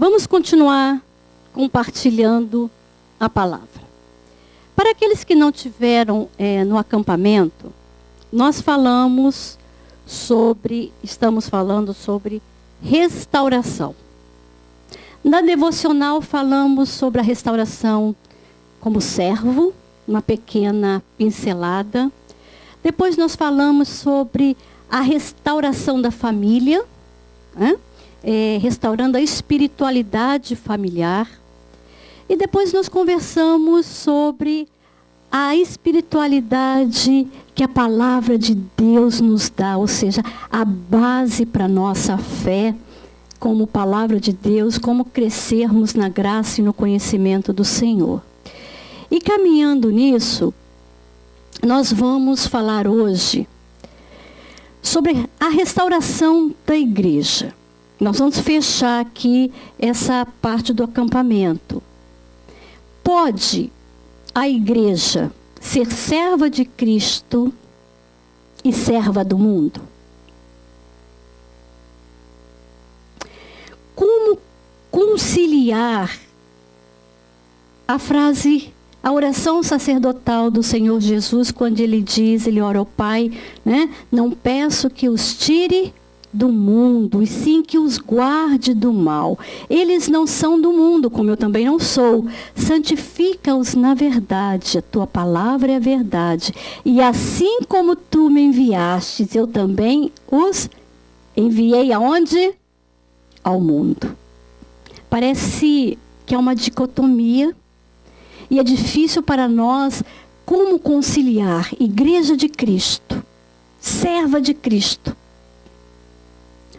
Vamos continuar compartilhando a palavra. Para aqueles que não tiveram no acampamento, estamos falando sobre restauração. Na devocional falamos sobre a restauração como servo, uma pequena pincelada. Depois nós falamos sobre a restauração da família, restaurando a espiritualidade familiar. E depois nós conversamos sobre a espiritualidade que a palavra de Deus nos dá, ou seja, a base para a nossa fé, como palavra de Deus, como crescermos na graça e no conhecimento do Senhor. E caminhando nisso, nós vamos falar hoje sobre a restauração da igreja. Nós vamos fechar aqui essa parte do acampamento. Pode a igreja ser serva de Cristo e serva do mundo? Como conciliar a oração sacerdotal do Senhor Jesus, quando ele ora ao Pai, não peço que os tire do mundo, e sim que os guarde do mal. Eles não são do mundo, como eu também não sou. Santifica-os na verdade, a tua palavra é a verdade. E assim como tu me enviastes, eu também os enviei aonde? Ao mundo. Parece que é uma dicotomia, e é difícil para nós como conciliar igreja de Cristo, serva de Cristo,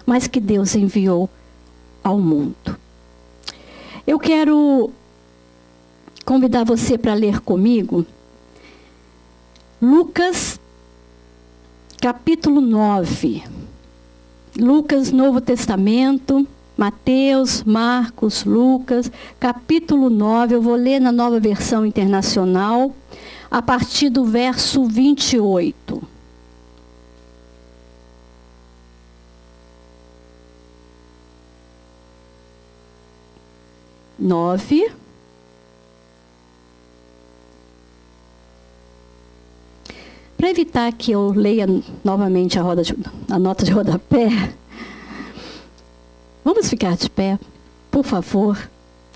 mas que Deus enviou ao mundo. Eu quero convidar você para ler comigo Lucas, capítulo 9. Lucas, Novo Testamento, Mateus, Marcos, Lucas, capítulo 9. Eu vou ler na Nova Versão Internacional, a partir do verso 28. Para evitar que eu leia novamente a nota de rodapé, vamos ficar de pé, por favor.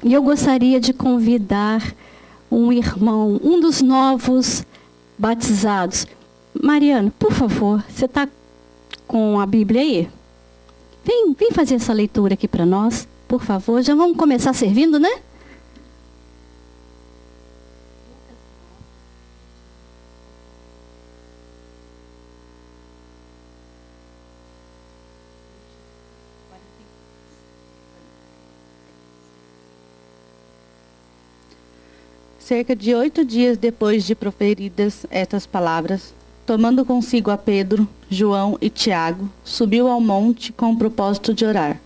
E eu gostaria de convidar um irmão, um dos novos batizados. Mariana, por favor, você está com a Bíblia aí? Vem fazer essa leitura aqui para nós. Por favor, já vamos começar servindo, né? Cerca de 8 dias depois de proferidas estas palavras, tomando consigo a Pedro, João e Tiago, subiu ao monte com o propósito de orar.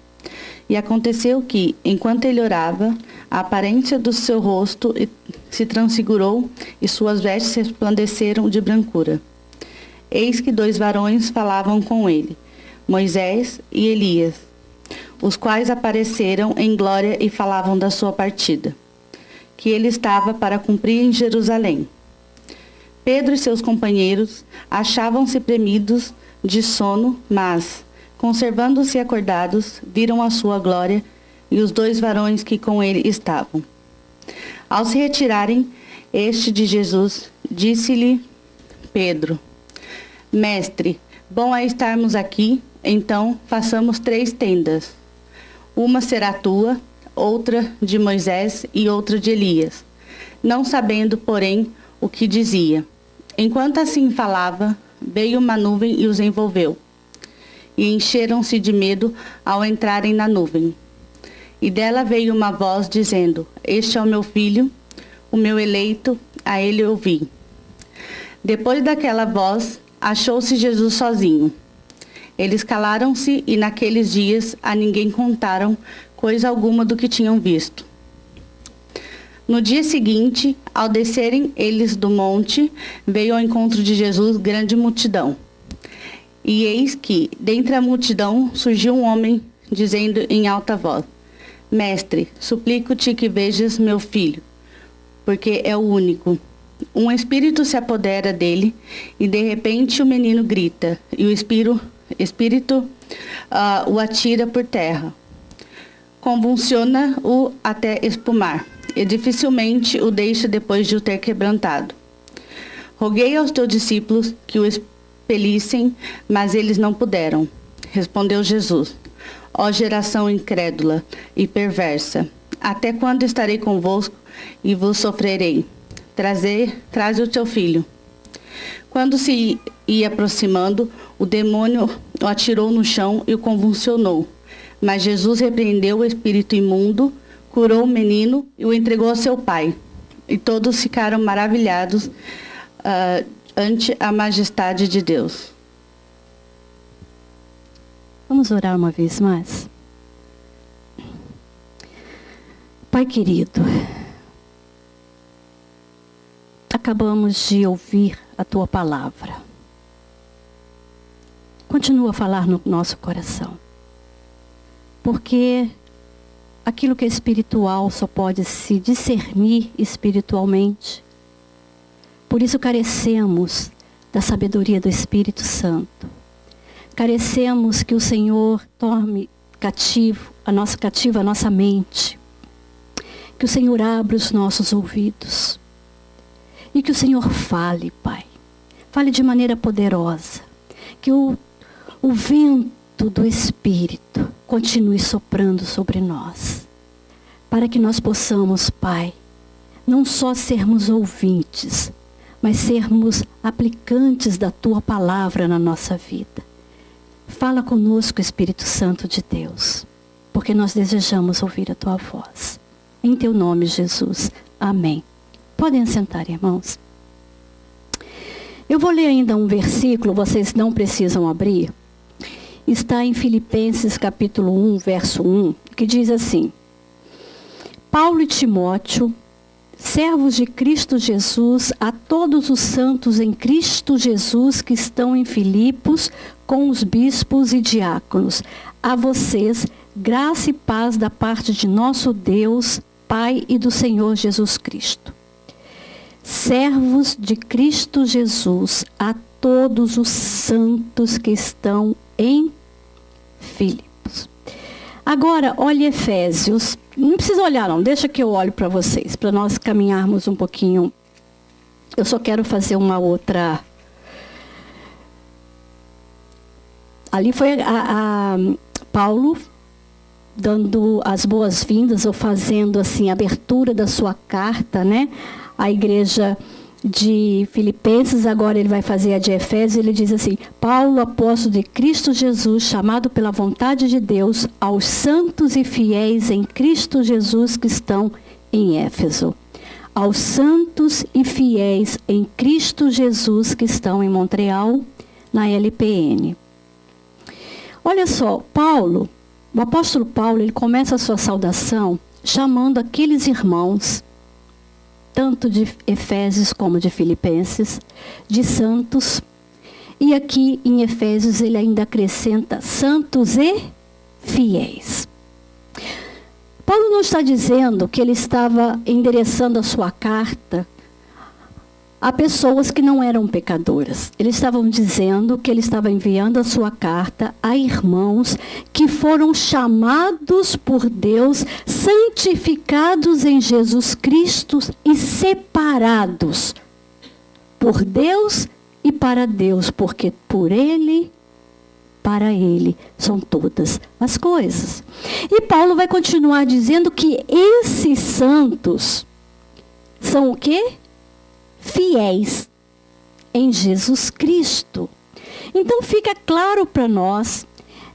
E aconteceu que, enquanto ele orava, a aparência do seu rosto se transfigurou e suas vestes resplandeceram de brancura. Eis que 2 varões falavam com ele, Moisés e Elias, os quais apareceram em glória e falavam da sua partida, que ele estava para cumprir em Jerusalém. Pedro e seus companheiros achavam-se premidos de sono, mas, conservando-se acordados, viram a sua glória e os 2 varões que com ele estavam. Ao se retirarem de Jesus, disse-lhe Pedro: Mestre, bom é estarmos aqui, então façamos 3 tendas. Uma será tua, outra de Moisés e outra de Elias. Não sabendo, porém, o que dizia. Enquanto assim falava, veio uma nuvem e os envolveu. E encheram-se de medo ao entrarem na nuvem. E dela veio uma voz dizendo: Este é o meu filho, o meu eleito, a ele ouvi. Depois daquela voz, achou-se Jesus sozinho. Eles calaram-se e naqueles dias a ninguém contaram coisa alguma do que tinham visto. No dia seguinte, ao descerem eles do monte, veio ao encontro de Jesus grande multidão. E eis que, dentre a multidão, surgiu um homem, dizendo em alta voz: Mestre, suplico-te que vejas meu filho, porque é o único. Um espírito se apodera dele e de repente o menino grita e o espírito o atira por terra. Convulsiona-o até espumar e dificilmente o deixa depois de o ter quebrantado. Roguei aos teus discípulos que o expelissem, mas eles não puderam. Respondeu Jesus: Ó geração incrédula e perversa, até quando estarei convosco e vos sofrerei? Traze o teu filho. Quando se ia aproximando, o demônio o atirou no chão e o convulsionou. Mas Jesus repreendeu o espírito imundo, curou o menino e o entregou a seu pai. E todos ficaram maravilhados ante a majestade de Deus. Vamos orar uma vez mais? Pai querido, acabamos de ouvir a tua palavra. Continua a falar no nosso coração. Porque aquilo que é espiritual só pode se discernir espiritualmente. Por isso carecemos da sabedoria do Espírito Santo. Carecemos que o Senhor tome cativa a nossa mente. Que o Senhor abra os nossos ouvidos. E que o Senhor fale, Pai. Fale de maneira poderosa. Que o vento do Espírito continue soprando sobre nós. Para que nós possamos, Pai, não só sermos ouvintes, mas sermos aplicantes da Tua palavra na nossa vida. Fala conosco, Espírito Santo de Deus, porque nós desejamos ouvir a Tua voz. Em Teu nome, Jesus. Amém. Podem sentar, irmãos. Eu vou ler ainda um versículo, vocês não precisam abrir. Está em Filipenses capítulo 1, verso 1, que diz assim: Paulo e Timóteo, servos de Cristo Jesus, a todos os santos em Cristo Jesus que estão em Filipos, com os bispos e diáconos. A vocês, graça e paz da parte de nosso Deus, Pai e do Senhor Jesus Cristo. Servos de Cristo Jesus, a todos os santos que estão em Filipos. Agora, olhe Efésios. Não precisa olhar não, deixa que eu olho para vocês, para nós caminharmos um pouquinho. Eu só quero fazer uma outra. Ali foi Paulo dando as boas-vindas, ou fazendo assim, a abertura da sua carta, né? A igreja de Filipenses, agora ele vai fazer a de Efésios, ele diz assim: Paulo, apóstolo de Cristo Jesus, chamado pela vontade de Deus, aos santos e fiéis em Cristo Jesus que estão em Éfeso. Aos santos e fiéis em Cristo Jesus que estão em Montreal, na LPN. Olha só, Paulo, o apóstolo Paulo, ele começa a sua saudação chamando aqueles irmãos, tanto de Efésios como de Filipenses, de santos. E aqui em Efésios ele ainda acrescenta santos e fiéis. Paulo não está dizendo que ele estava endereçando a sua carta a pessoas que não eram pecadoras. Eles estavam dizendo que ele estava enviando a sua carta a irmãos que foram chamados por Deus, santificados em Jesus Cristo e separados por Deus e para Deus, porque por Ele, para Ele, são todas as coisas. E Paulo vai continuar dizendo que esses santos são o quê? Fiéis em Jesus Cristo. Então fica claro para nós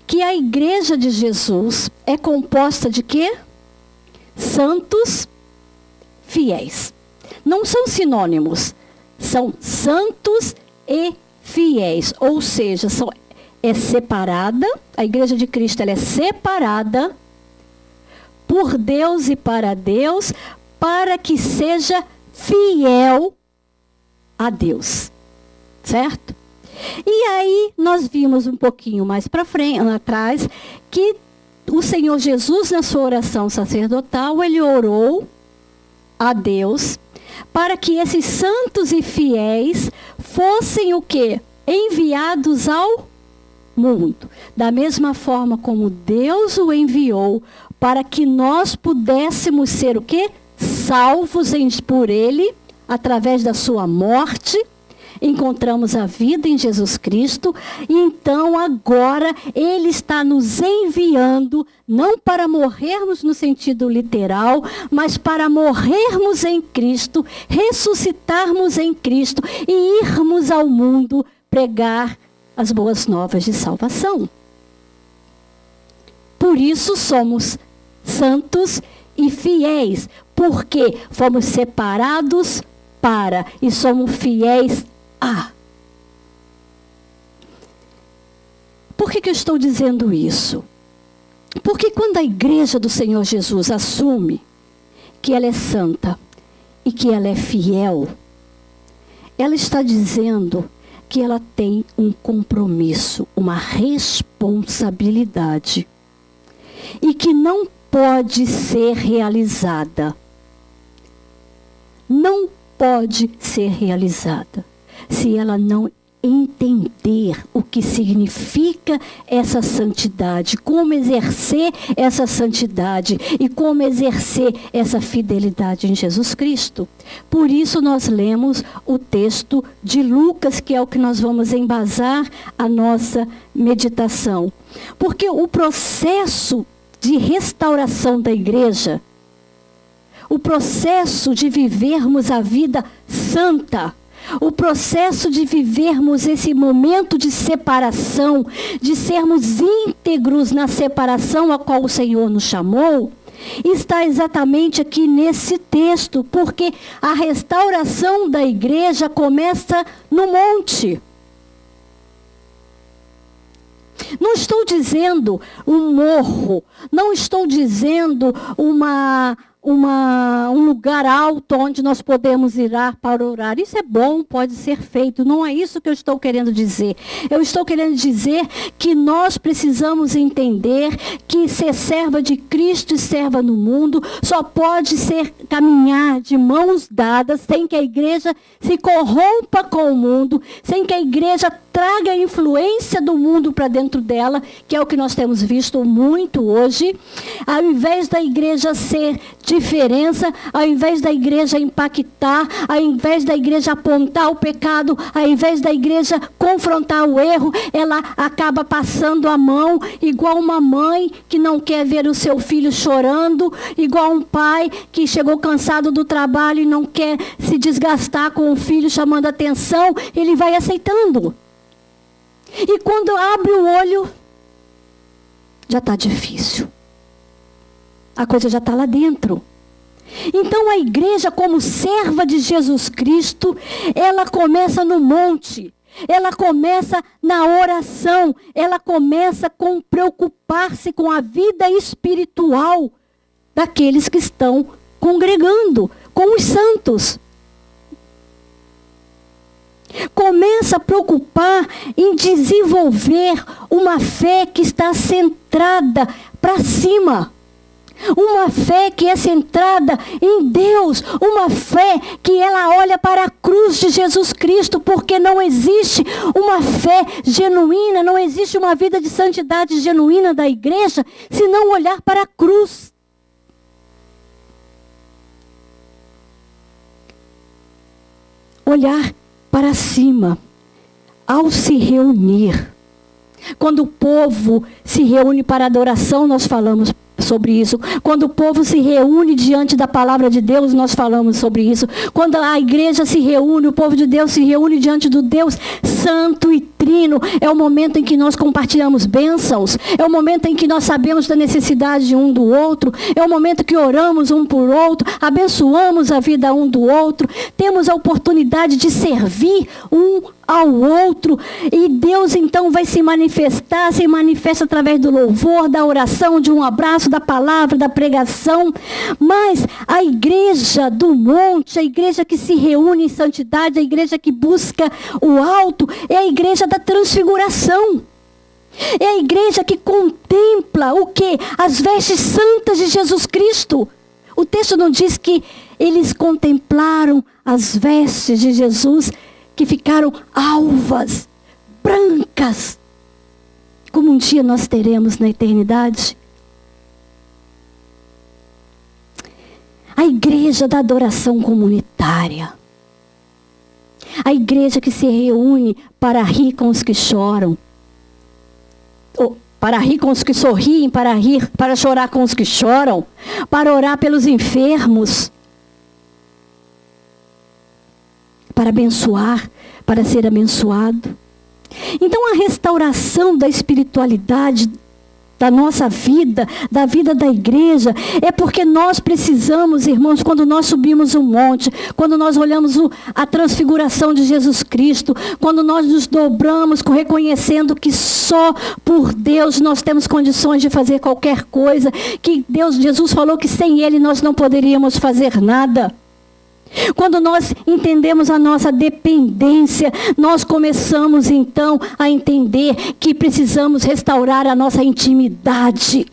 que a igreja de Jesus é composta de quê? Santos fiéis. Não são sinônimos, são santos e fiéis, ou seja, é separada, a igreja de Cristo ela é separada por Deus e para Deus, para que seja fiel a Deus, certo? E aí nós vimos um pouquinho mais para frente, atrás, que o Senhor Jesus, na sua oração sacerdotal, ele orou a Deus para que esses santos e fiéis fossem o quê? Enviados ao mundo. Da mesma forma como Deus o enviou para que nós pudéssemos ser o quê? Salvos por ele, através da sua morte, encontramos a vida em Jesus Cristo, e então agora ele está nos enviando, não para morrermos no sentido literal, mas para morrermos em Cristo, ressuscitarmos em Cristo e irmos ao mundo pregar as boas novas de salvação. Por isso somos santos e fiéis, porque fomos separados para e somos fiéis a. Por que eu estou dizendo isso? Porque quando a igreja do Senhor Jesus assume que ela é santa e que ela é fiel, ela está dizendo que ela tem um compromisso, uma responsabilidade, e que não pode ser realizada. Não pode ser realizada se ela não entender o que significa essa santidade, como exercer essa santidade e como exercer essa fidelidade em Jesus Cristo. Por isso nós lemos o texto de Lucas, que é o que nós vamos embasar a nossa meditação. Porque o processo de restauração da igreja, o processo de vivermos a vida santa, o processo de vivermos esse momento de separação, de sermos íntegros na separação a qual o Senhor nos chamou, está exatamente aqui nesse texto, porque a restauração da igreja começa no monte. Não estou dizendo um morro, não estou dizendo um lugar alto onde nós podemos ir para orar. Isso é bom, pode ser feito. Não é isso que eu estou querendo dizer. Eu estou querendo dizer que nós precisamos entender que ser serva de Cristo e serva no mundo só pode ser caminhar de mãos dadas, sem que a igreja se corrompa com o mundo, sem que a igreja traga a influência do mundo para dentro dela, que é o que nós temos visto muito hoje. Ao invés da igreja ser diferença, ao invés da igreja impactar, ao invés da igreja apontar o pecado, ao invés da igreja confrontar o erro, ela acaba passando a mão, igual uma mãe que não quer ver o seu filho chorando, igual um pai que chegou cansado do trabalho e não quer se desgastar com o filho chamando atenção, ele vai aceitando. E quando abre o olho, já está difícil. A coisa já está lá dentro. Então a igreja, como serva de Jesus Cristo, ela começa no monte. Ela começa na oração. Ela começa com preocupar-se com a vida espiritual daqueles que estão congregando, com os santos. Começa a preocupar em desenvolver uma fé que está centrada para cima. Uma fé que é centrada em Deus. Uma fé que ela olha para a cruz de Jesus Cristo. Porque não existe uma fé genuína, não existe uma vida de santidade genuína da igreja se não olhar para a cruz. Olhar para cima, ao se reunir. Quando o povo se reúne para adoração, nós falamos sobre isso. Quando o povo se reúne diante da palavra de Deus, nós falamos sobre isso. Quando a igreja se reúne, o povo de Deus se reúne diante do Deus Santo e Trino, é o momento em que nós compartilhamos bênçãos, é o momento em que nós sabemos da necessidade de um do outro, é o momento que oramos um por outro, abençoamos a vida um do outro, temos a oportunidade de servir um ao outro, e Deus então vai se manifesta através do louvor, da oração, de um abraço, da palavra, da pregação. Mas a igreja do monte, a igreja que se reúne em santidade, a igreja que busca o alto, é a igreja da transfiguração. É a igreja que contempla o quê? As vestes santas de Jesus Cristo. O texto não diz que eles contemplaram as vestes de Jesus que ficaram alvas, brancas, como um dia nós teremos na eternidade. A igreja da adoração comunitária. A igreja que se reúne para rir com os que choram. Ou para rir com os que sorriem, para chorar com os que choram, para orar pelos enfermos, para abençoar, para ser abençoado. Então a restauração da espiritualidade da nossa vida, da vida da igreja, é porque nós precisamos, irmãos, quando nós subimos um monte, quando nós olhamos a transfiguração de Jesus Cristo, quando nós nos dobramos reconhecendo que só por Deus nós temos condições de fazer qualquer coisa, que Jesus falou que sem Ele nós não poderíamos fazer nada. Quando nós entendemos a nossa dependência, nós começamos então a entender que precisamos restaurar a nossa intimidade.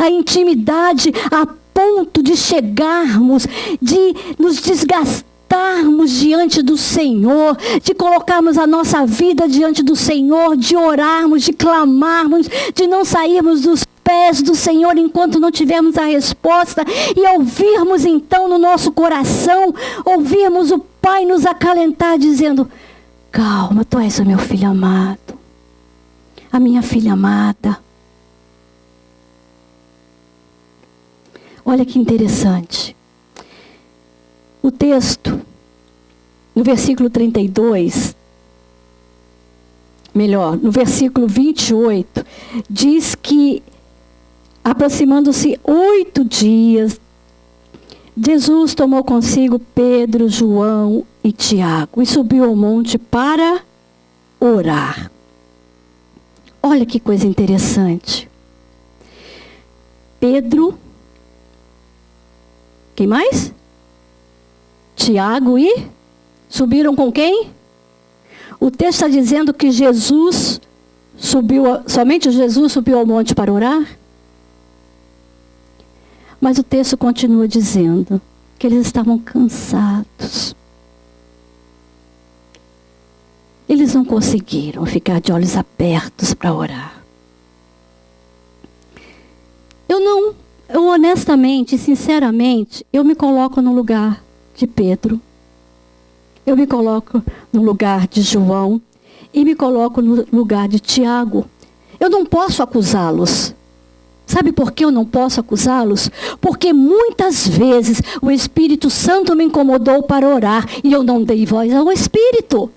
A intimidade a ponto de chegarmos, de nos desgastarmos diante do Senhor, de colocarmos a nossa vida diante do Senhor, de orarmos, de clamarmos, de não sairmos dos pés do Senhor enquanto não tivermos a resposta, e ouvirmos então no nosso coração, ouvirmos o Pai nos acalentar dizendo: calma, tu és o meu filho amado, a minha filha amada. Olha que interessante. O texto, no versículo 32, no versículo 28, diz que aproximando-se 8 dias, Jesus tomou consigo Pedro, João e Tiago e subiu ao monte para orar. Olha que coisa interessante. Pedro, quem mais? Tiago e subiram com quem? O texto está dizendo que somente Jesus subiu ao monte para orar? Mas o texto continua dizendo que eles estavam cansados. Eles não conseguiram ficar de olhos abertos para orar. Eu honestamente, sinceramente, eu me coloco no lugar de Pedro. Eu me coloco no lugar de João. E me coloco no lugar de Tiago. Eu não posso acusá-los. Sabe por que eu não posso acusá-los? Porque muitas vezes o Espírito Santo me incomodou para orar e eu não dei voz ao Espírito.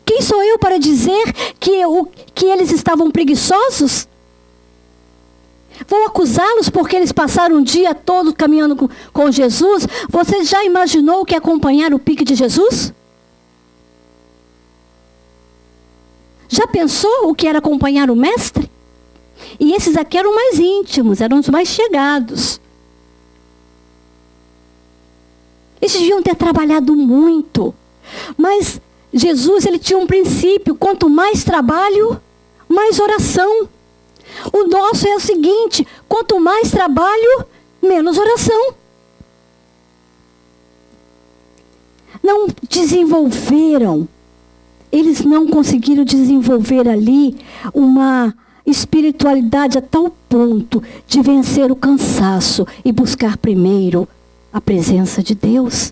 Quem sou eu para dizer que eles estavam preguiçosos? Vou acusá-los porque eles passaram o dia todo caminhando com Jesus? Você já imaginou o que é acompanhar o pique de Jesus? Já pensou o que era acompanhar o Mestre? E esses aqui eram mais íntimos, eram os mais chegados. Eles deviam ter trabalhado muito. Mas Jesus, ele tinha um princípio: quanto mais trabalho, mais oração. O nosso é o seguinte: quanto mais trabalho, menos oração. Não desenvolveram, eles não conseguiram desenvolver ali uma espiritualidade a tal ponto de vencer o cansaço e buscar primeiro a presença de Deus.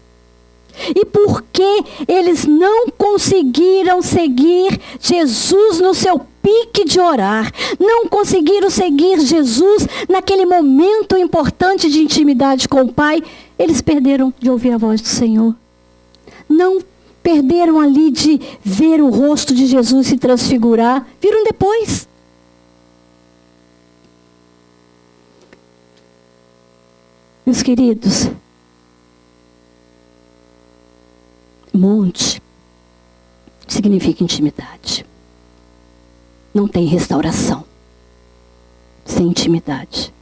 E por que eles não conseguiram seguir Jesus no seu pique de orar? Não conseguiram seguir Jesus naquele momento importante de intimidade com o Pai? Eles perderam de ouvir a voz do Senhor. Não perderam ali de ver o rosto de Jesus se transfigurar. Viram depois. Meus queridos, monte significa intimidade. Não tem restauração sem intimidade.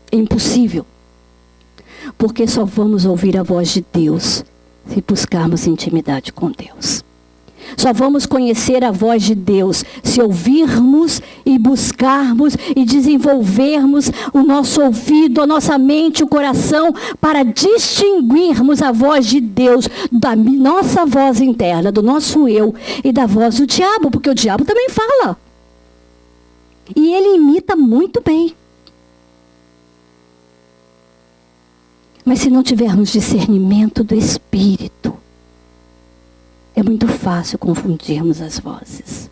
É impossível. Porque só vamos ouvir a voz de Deus se buscarmos intimidade com Deus. Só vamos conhecer a voz de Deus se ouvirmos e buscarmos e desenvolvermos o nosso ouvido, a nossa mente, o coração, para distinguirmos a voz de Deus, da nossa voz interna, do nosso eu e da voz do diabo, porque o diabo também fala. E ele imita muito bem. Mas se não tivermos discernimento do Espírito, é muito fácil confundirmos as vozes.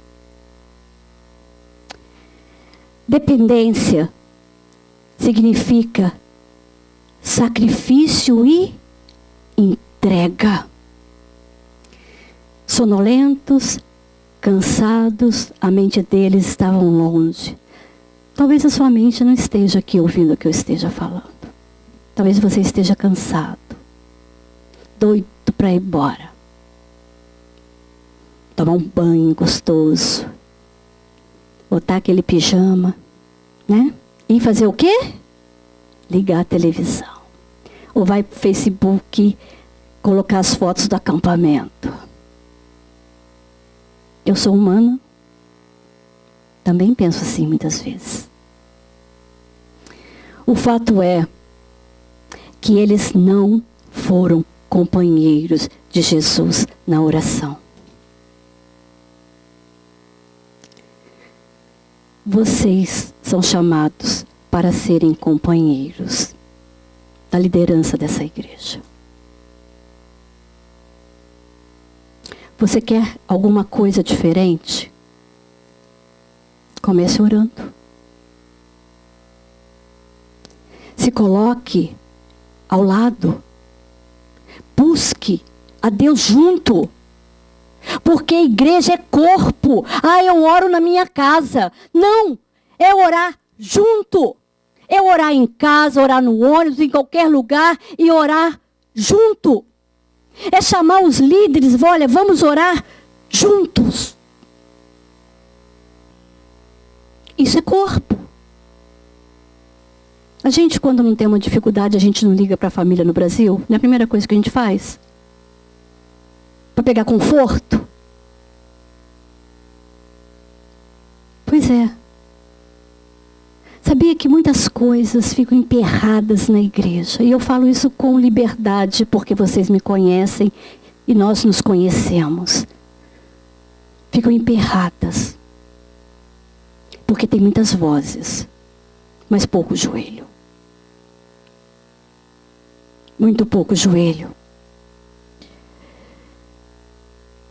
Dependência significa sacrifício e entrega. Sonolentos, cansados, a mente deles estava longe. Talvez a sua mente não esteja aqui ouvindo o que eu esteja falando. Talvez você esteja cansado, doido para ir embora. Tomar um banho gostoso, botar aquele pijama, né? E fazer o quê? Ligar a televisão. Ou vai pro Facebook colocar as fotos do acampamento. Eu sou humana. Também penso assim muitas vezes. O fato é que eles não foram companheiros de Jesus na oração. Vocês são chamados para serem companheiros da liderança dessa igreja. Você quer alguma coisa diferente? Comece orando. Se coloque ao lado. Busque a Deus junto. Porque a igreja é corpo. Eu oro na minha casa. Não, é orar junto. É orar em casa, orar no ônibus, em qualquer lugar e orar junto. É chamar os líderes, olha, vamos orar juntos. Isso é corpo. A gente, quando não tem uma dificuldade, a gente não liga para a família no Brasil? Não é a primeira coisa que a gente faz? Para pegar conforto? Pois é. Sabia que muitas coisas ficam emperradas na igreja? E eu falo isso com liberdade, porque vocês me conhecem e nós nos conhecemos. Ficam emperradas. Porque tem muitas vozes, mas pouco joelho. Muito pouco joelho.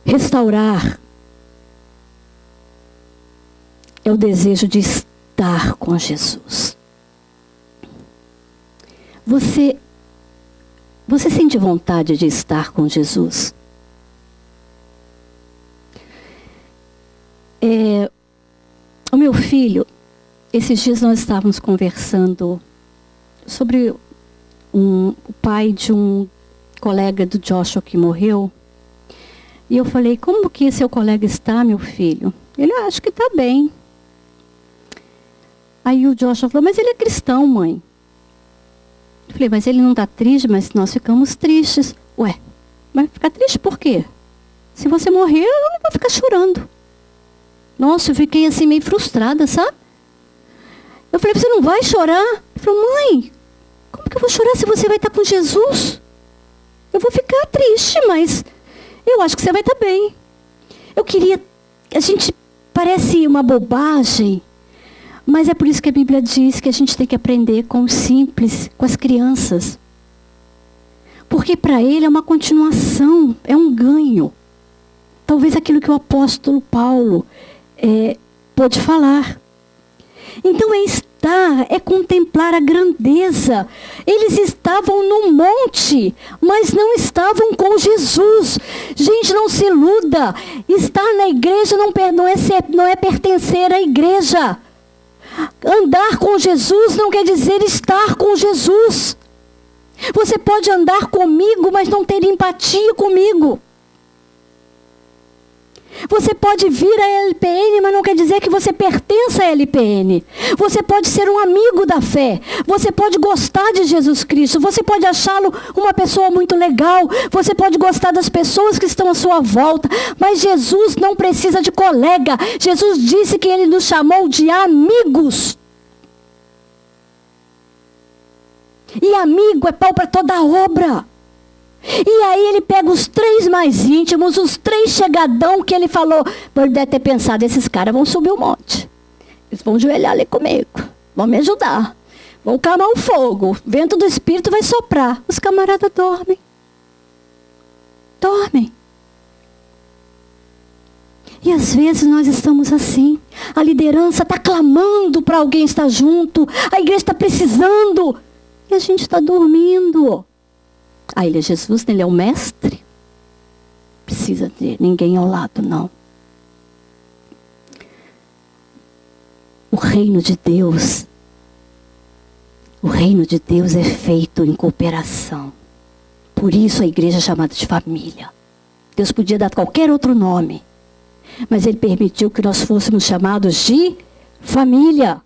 Restaurar é o desejo de estar com Jesus. Você sente vontade de estar com Jesus? O meu filho, esses dias nós estávamos conversando sobre o pai de um colega do Joshua que morreu. E eu falei, como que seu colega está, meu filho? Ele, acho que está bem. Aí o Joshua falou, mas ele é cristão, mãe. Eu falei, mas ele não está triste, mas nós ficamos tristes. Ué, vai ficar triste por quê? Se você morrer, eu não vou ficar chorando. Nossa, eu fiquei assim meio frustrada, sabe? Eu falei, você não vai chorar? Ele falou, mãe, como que eu vou chorar se você vai estar com Jesus? Eu vou ficar triste, mas eu acho que você vai estar bem. Eu queria, a gente parece uma bobagem, mas é por isso que a Bíblia diz que a gente tem que aprender com os simples, com as crianças. Porque para ele é uma continuação, é um ganho. Talvez aquilo que o apóstolo Paulo pôde falar. Então é contemplar a grandeza. Eles estavam no monte, mas não estavam com Jesus. Gente, não se iluda. Estar na igreja não é pertencer à igreja. Andar com Jesus não quer dizer estar com Jesus. Você pode andar comigo, mas não ter empatia comigo. Você pode vir à LPN, mas não quer dizer que você pertença à LPN. Você pode ser um amigo da fé. Você pode gostar de Jesus Cristo. Você pode achá-lo uma pessoa muito legal. Você pode gostar das pessoas que estão à sua volta. Mas Jesus não precisa de colega. Jesus disse que ele nos chamou de amigos. E amigo é pau para toda obra. E aí ele pega os 3 mais íntimos, os 3 chegadão que ele falou. Ele deve ter pensado, esses caras vão subir o monte. Eles vão ajoelhar ali comigo. Vão me ajudar. Vão calmar o fogo. O vento do Espírito vai soprar. Os camaradas dormem. Dormem. E às vezes nós estamos assim. A liderança está clamando para alguém estar junto. A igreja está precisando. E a gente está dormindo. Ah, ele é Jesus, ele é o mestre. Precisa ter ninguém ao lado, não. O reino de Deus é feito em cooperação. Por isso a igreja é chamada de família. Deus podia dar qualquer outro nome, mas ele permitiu que nós fôssemos chamados de família.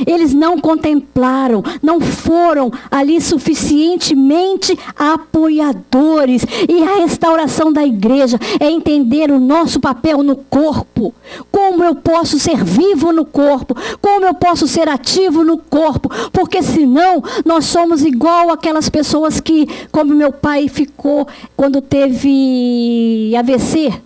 Eles não contemplaram, não foram ali suficientemente apoiadores. E a restauração da igreja é entender o nosso papel no corpo. Como eu posso ser vivo no corpo, como eu posso ser ativo no corpo. Porque senão nós somos igual aquelas pessoas que, como meu pai ficou quando teve AVC.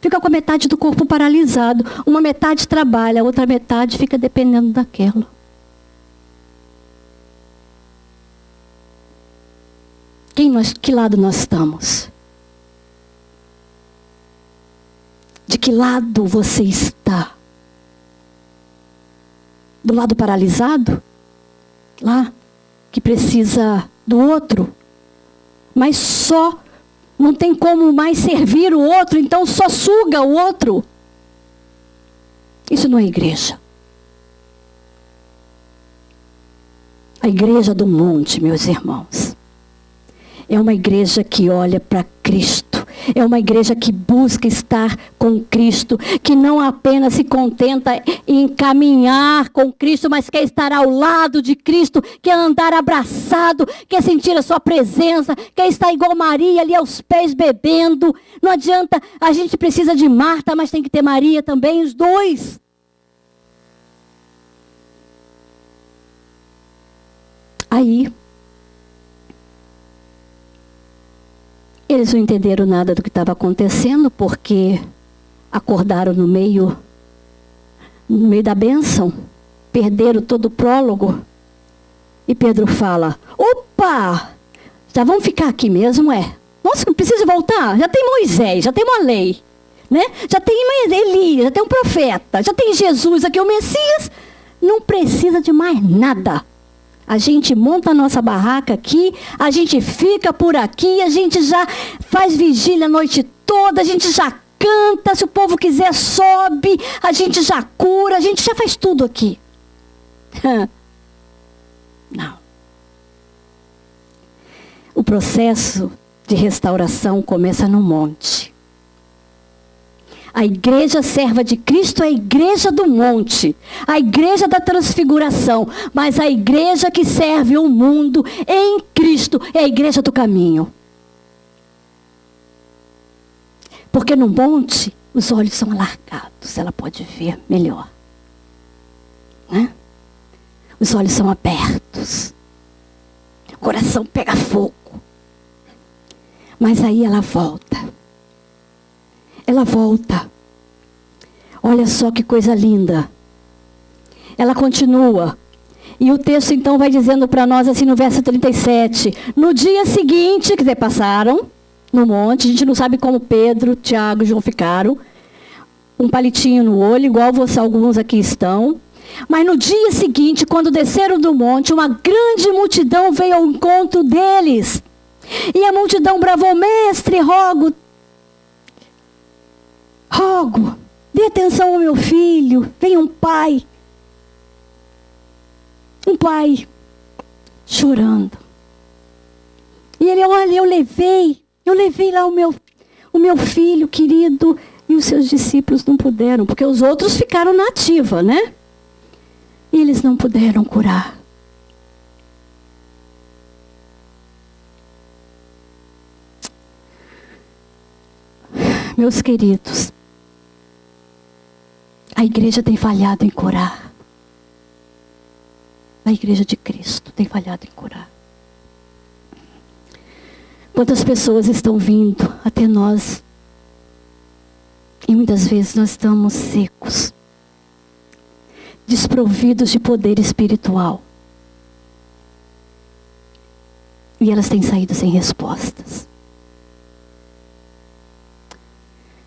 Fica com a metade do corpo paralisado. Uma metade trabalha, a outra metade fica dependendo daquela. Que lado nós estamos? De que lado você está? Do lado paralisado? Lá, que precisa do outro? Mas só não tem como mais servir o outro, então só suga o outro. Isso não é igreja. A igreja do monte, meus irmãos, é uma igreja que olha para Cristo. É uma igreja que busca estar com Cristo, que não apenas se contenta em caminhar com Cristo, mas quer estar ao lado de Cristo, quer andar abraçado, quer sentir a sua presença, quer estar igual Maria ali aos pés bebendo. Não adianta, a gente precisa de Marta, mas tem que ter Maria também, os dois. Aí, eles não entenderam nada do que estava acontecendo, porque acordaram no meio da bênção, perderam todo o prólogo. E Pedro fala, opa, já vamos ficar aqui mesmo, é? Nossa, não precisa voltar? Já tem Moisés, já tem uma lei, né? Já tem Elias, já tem um profeta, já tem Jesus aqui, o Messias. Não precisa de mais nada. A gente monta a nossa barraca aqui, a gente fica por aqui, a gente já faz vigília a noite toda, a gente já canta, se o povo quiser sobe, a gente já cura, a gente já faz tudo aqui. Não. O processo de restauração começa no monte. A igreja serva de Cristo é a igreja do monte, a igreja da transfiguração, mas a igreja que serve o mundo em Cristo é a igreja do caminho. Porque no monte os olhos são alargados, ela pode ver melhor, né? Os olhos são abertos, o coração pega fogo, mas aí ela volta. Ela volta. Olha só que coisa linda. Ela continua. E o texto então vai dizendo para nós assim no verso 37. No dia seguinte, quer dizer, passaram no monte. A gente não sabe como Pedro, Tiago e João ficaram. Um palitinho no olho, igual alguns aqui estão. Mas no dia seguinte, quando desceram do monte, uma grande multidão veio ao encontro deles. E a multidão bravou, mestre, rogo, dê atenção ao meu filho. Vem um pai chorando. E ele, olha, eu levei lá o o meu filho querido, e os seus discípulos não puderam, porque os outros ficaram na ativa, né? E eles não puderam curar. Meus queridos, a igreja tem falhado em curar. A igreja de Cristo tem falhado em curar. Quantas pessoas estão vindo até nós e muitas vezes nós estamos secos, desprovidos de poder espiritual. E elas têm saído sem respostas.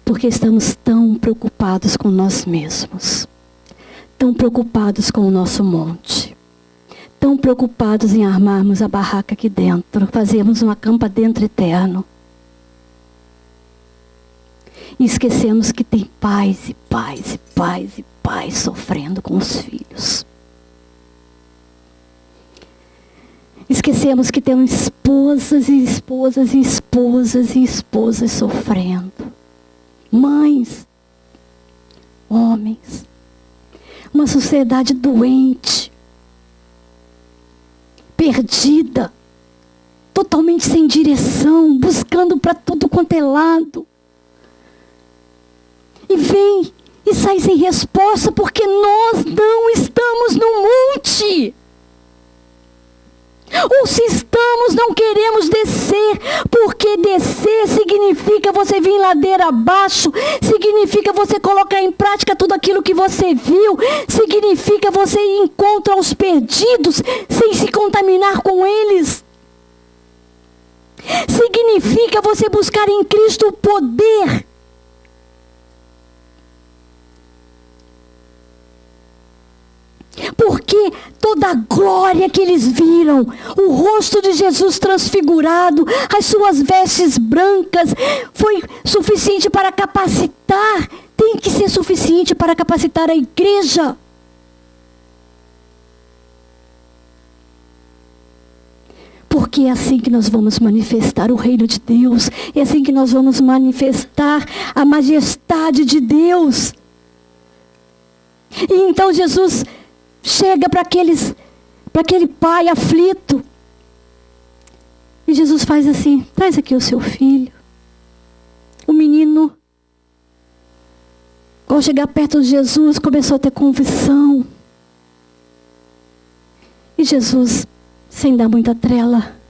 Porque estamos tão preocupados com nós mesmos, tão preocupados com o nosso monte, tão preocupados em armarmos a barraca aqui dentro, fazermos um acampamento eterno. E esquecemos que tem pais e pais e pais e pais sofrendo com os filhos. Esquecemos que temos esposas e esposas e esposas e esposas sofrendo. Mães, homens, uma sociedade doente, perdida, totalmente sem direção, buscando para tudo quanto é lado. E vem e sai sem resposta porque nós não estamos no monte. Ou se estamos, não queremos descer, porque descer significa você vir ladeira abaixo, significa você colocar em prática tudo aquilo que você viu, significa você ir encontro aos perdidos, sem se contaminar com eles. Significa você buscar em Cristo o poder. Porque toda a glória que eles viram, o rosto de Jesus transfigurado, as suas vestes brancas, foi suficiente para capacitar, tem que ser suficiente para capacitar a igreja. Porque é assim que nós vamos manifestar o reino de Deus, é assim que nós vamos manifestar a majestade de Deus. E então Jesus chega para aquele pai aflito. E Jesus faz assim: traz aqui o seu filho. O menino, ao chegar perto de Jesus, começou a ter convicção. E Jesus, sem dar muita trela,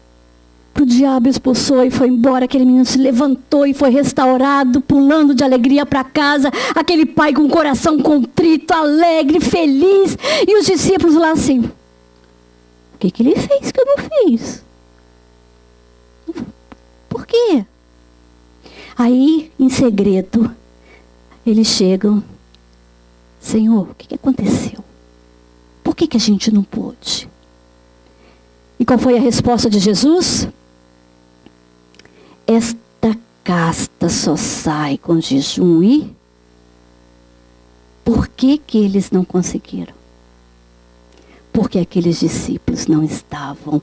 o diabo expulsou e foi embora. Aquele menino se levantou e foi restaurado, pulando de alegria para casa. Aquele pai com o coração contrito, alegre, feliz. E os discípulos lá assim: o que ele fez que eu não fiz? Por quê? Aí, em segredo, eles chegam: Senhor, o que aconteceu? Por que a gente não pôde? E qual foi a resposta de Jesus? Esta casta só sai com jejum e... Por que eles não conseguiram? Porque aqueles discípulos não estavam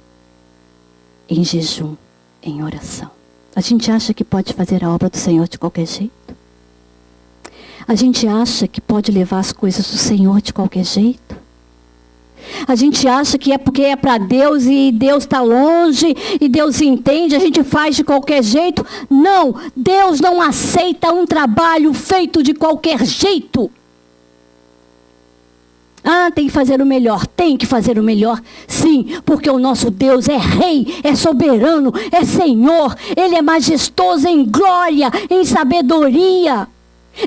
em jejum, em oração. A gente acha que pode fazer a obra do Senhor de qualquer jeito? A gente acha que pode levar as coisas do Senhor de qualquer jeito? A gente acha que é porque é para Deus e Deus está longe e Deus entende, a gente faz de qualquer jeito. Não, Deus não aceita um trabalho feito de qualquer jeito. Ah, tem que fazer o melhor. Tem que fazer o melhor, sim, porque o nosso Deus é rei, é soberano, é Senhor. Ele é majestoso em glória, em sabedoria,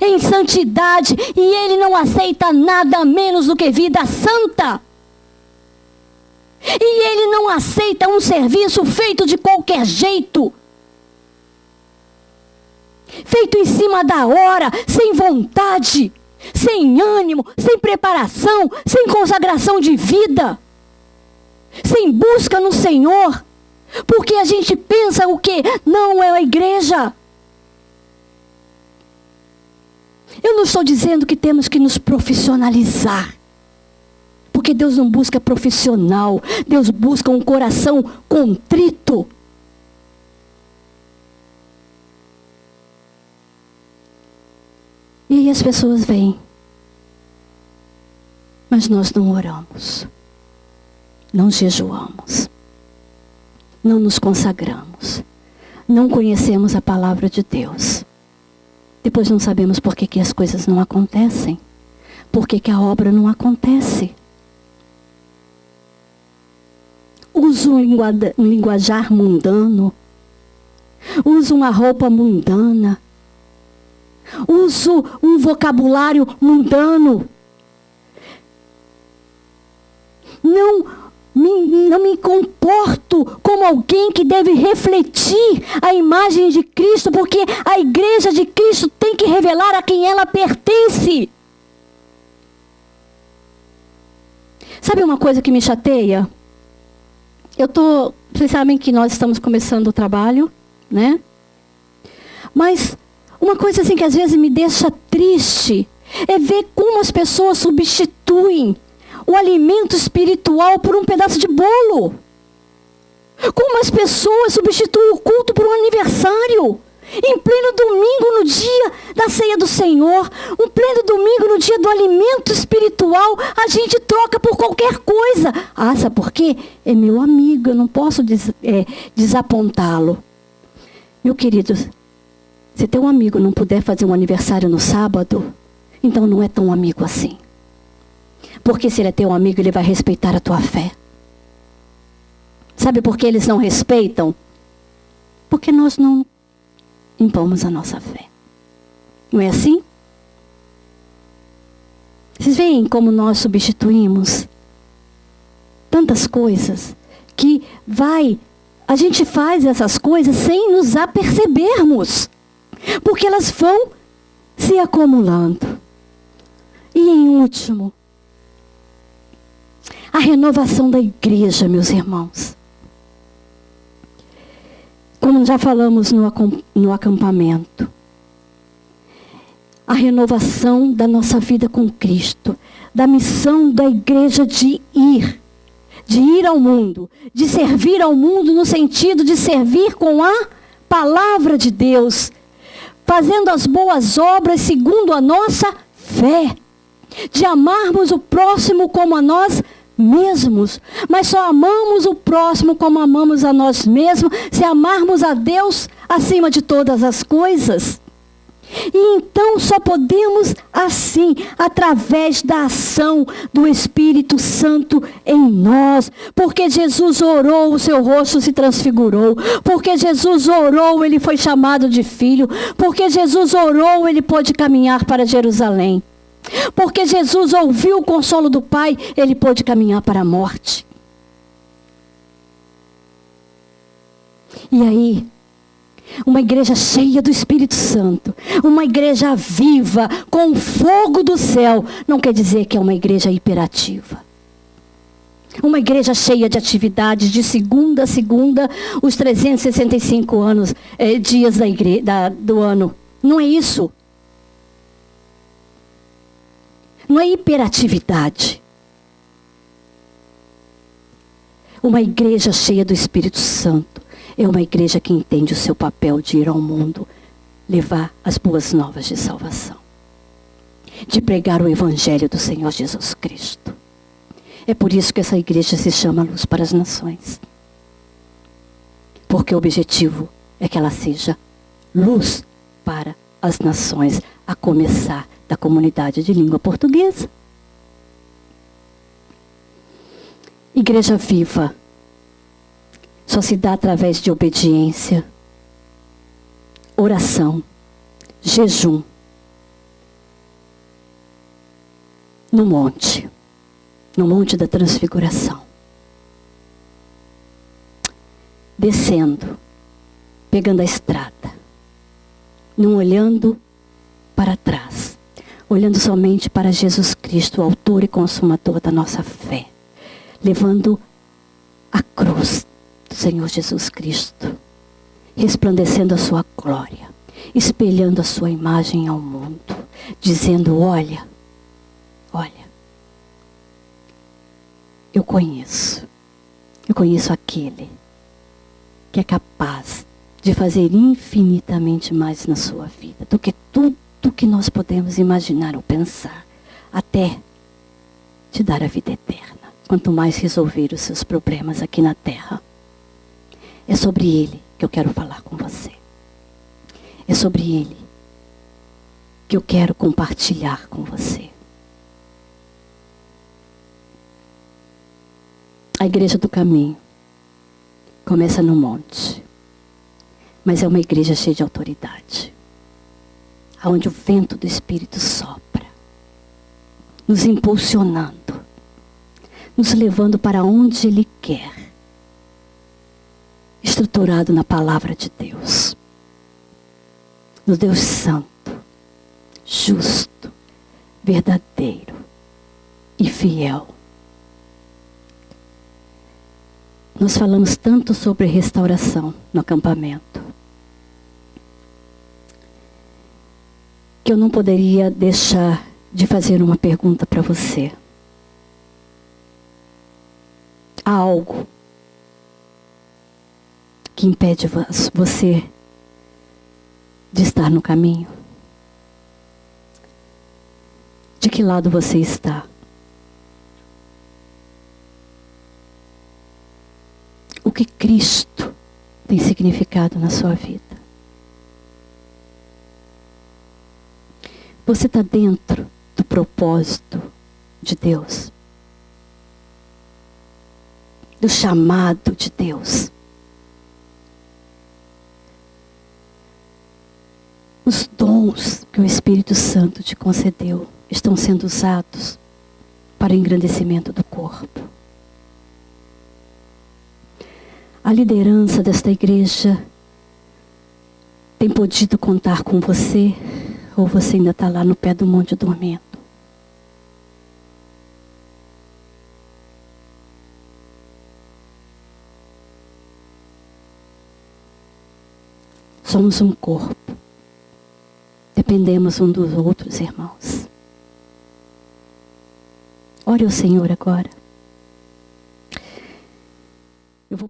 em santidade. E Ele não aceita nada menos do que vida santa. E Ele não aceita um serviço feito de qualquer jeito. Feito em cima da hora, sem vontade, sem ânimo, sem preparação, sem consagração de vida, sem busca no Senhor. Porque a gente pensa o quê? Não é a igreja. Eu não estou dizendo que temos que nos profissionalizar. Porque Deus não busca profissional. Deus busca um coração contrito. E aí as pessoas vêm. Mas nós não oramos. Não jejuamos. Não nos consagramos. Não conhecemos a palavra de Deus. Depois não sabemos por que as coisas não acontecem. Por que a obra não acontece. Uso um linguajar mundano. Uso uma roupa mundana. Uso um vocabulário mundano. Não me comporto como alguém que deve refletir a imagem de Cristo, porque a igreja de Cristo tem que revelar a quem ela pertence. Sabe uma coisa que me chateia? Vocês sabem que nós estamos começando o trabalho, né? Mas uma coisa assim que às vezes me deixa triste é ver como as pessoas substituem o alimento espiritual por um pedaço de bolo. Como as pessoas substituem o culto por um aniversário. Em pleno domingo, no dia da ceia do Senhor, um pleno domingo, no dia do alimento espiritual, a gente troca por qualquer coisa. Ah, sabe por quê? É meu amigo, eu não posso desapontá-lo. Meu querido, se teu amigo não puder fazer um aniversário no sábado, então não é tão amigo assim. Porque se ele é teu amigo, ele vai respeitar a tua fé. Sabe por que eles não respeitam? Porque nós não impomos a nossa fé. Não é assim? Vocês veem como nós substituímos tantas coisas que a gente faz essas coisas sem nos apercebermos. Porque elas vão se acumulando. E em último, a renovação da igreja, meus irmãos. Como já falamos no acampamento. A renovação da nossa vida com Cristo. Da missão da igreja de ir ao mundo. De servir ao mundo no sentido de servir com a palavra de Deus. Fazendo as boas obras segundo a nossa fé. De amarmos o próximo como a nós mesmos, mas só amamos o próximo como amamos a nós mesmos, se amarmos a Deus acima de todas as coisas. E então só podemos assim, através da ação do Espírito Santo em nós. Porque Jesus orou, o seu rosto se transfigurou. Porque Jesus orou, ele foi chamado de filho. Porque Jesus orou, ele pôde caminhar para Jerusalém. Porque Jesus ouviu o consolo do Pai, ele pôde caminhar para a morte. E aí, uma igreja cheia do Espírito Santo, uma igreja viva, com fogo do céu, não quer dizer que é uma igreja hiperativa. Uma igreja cheia de atividades, de segunda a segunda, os 365 dias do ano. Não é isso. Não é hiperatividade. Uma igreja cheia do Espírito Santo é uma igreja que entende o seu papel de ir ao mundo, levar as boas novas de salvação, de pregar o Evangelho do Senhor Jesus Cristo. É por isso que essa igreja se chama Luz para as Nações. Porque o objetivo é que ela seja luz para as nações, a começar da comunidade de língua portuguesa. Igreja viva só se dá através de obediência, oração, jejum, no monte da transfiguração, descendo, pegando a estrada, não olhando para trás, olhando somente para Jesus Cristo, o autor e consumador da nossa fé, levando a cruz do Senhor Jesus Cristo, resplandecendo a sua glória, espelhando a sua imagem ao mundo, dizendo: olha, eu conheço aquele que é capaz de fazer infinitamente mais na sua vida do que tudo o que nós podemos imaginar ou pensar, até te dar a vida eterna. Quanto mais resolver os seus problemas aqui na terra. É sobre Ele que eu quero falar com você. É sobre Ele que eu quero compartilhar com você. A Igreja do Caminho começa no monte, mas é uma igreja cheia de autoridade, onde o vento do Espírito sopra, nos impulsionando, nos levando para onde Ele quer, estruturado na palavra de Deus, no Deus santo, justo, verdadeiro e fiel. Nós falamos tanto sobre restauração no acampamento, que eu não poderia deixar de fazer uma pergunta para você. Há algo que impede você de estar no caminho? De que lado você está? O que Cristo tem significado na sua vida? Você está dentro do propósito de Deus? Do chamado de Deus? Os dons que o Espírito Santo te concedeu estão sendo usados para o engrandecimento do corpo. A liderança desta igreja tem podido contar com você, ou você ainda está lá no pé do monte dormindo? Somos um corpo. Dependemos um dos outros, irmãos. Ore ao Senhor agora. Eu vou